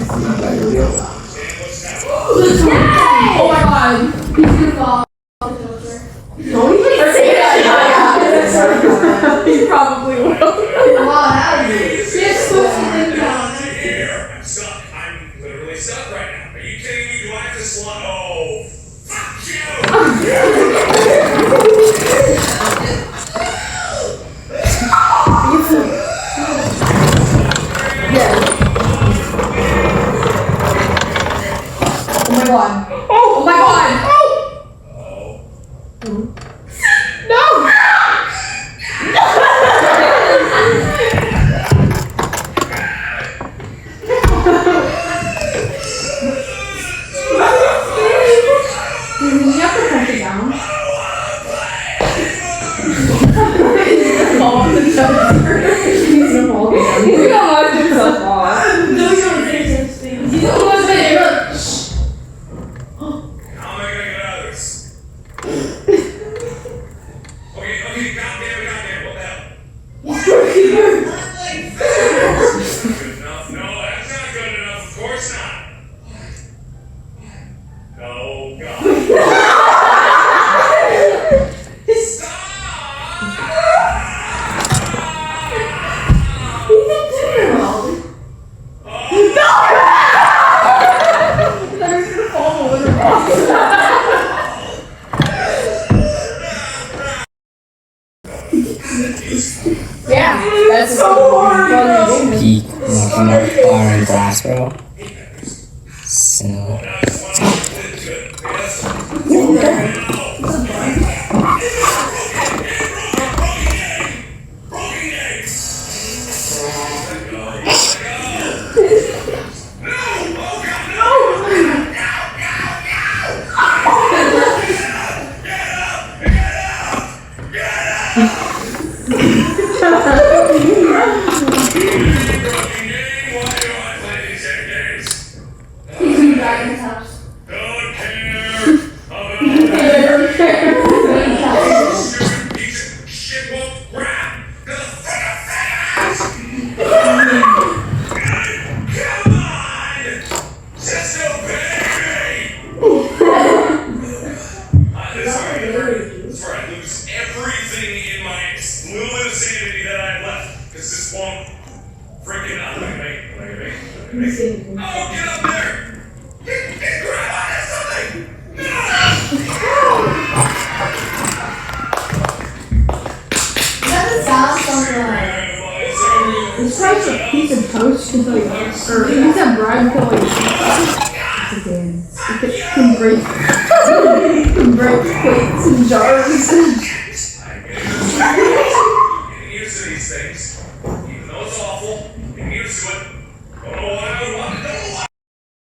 Oh my god. He's gonna fall. Don't even say that. He probably will. Wow, that is. He has squishy things down. I'm stuck. I'm literally stuck right now. Are you kidding me? Do I have to slot? Oh, fuck you! Yeah. Oh my god. Oh my god. No. You have to punch it down. He's gonna fall down. He's gonna watch himself off. No, you don't say such things. He's almost there. How am I gonna get out of this? Okay, goddamn, what the hell? Good enough? No, that's not good enough. Of course not. Oh, God. Yeah, that's so hard. Peak walking up bar in Glassboro. So. Freaking out. Look at me. Oh, get up there! Get grab onto something! Doesn't sound something like. It's like a piece of toast to like, or he's a bread to like. It can break plates and jars. Getting used to these things, even though it's awful. Getting used to it.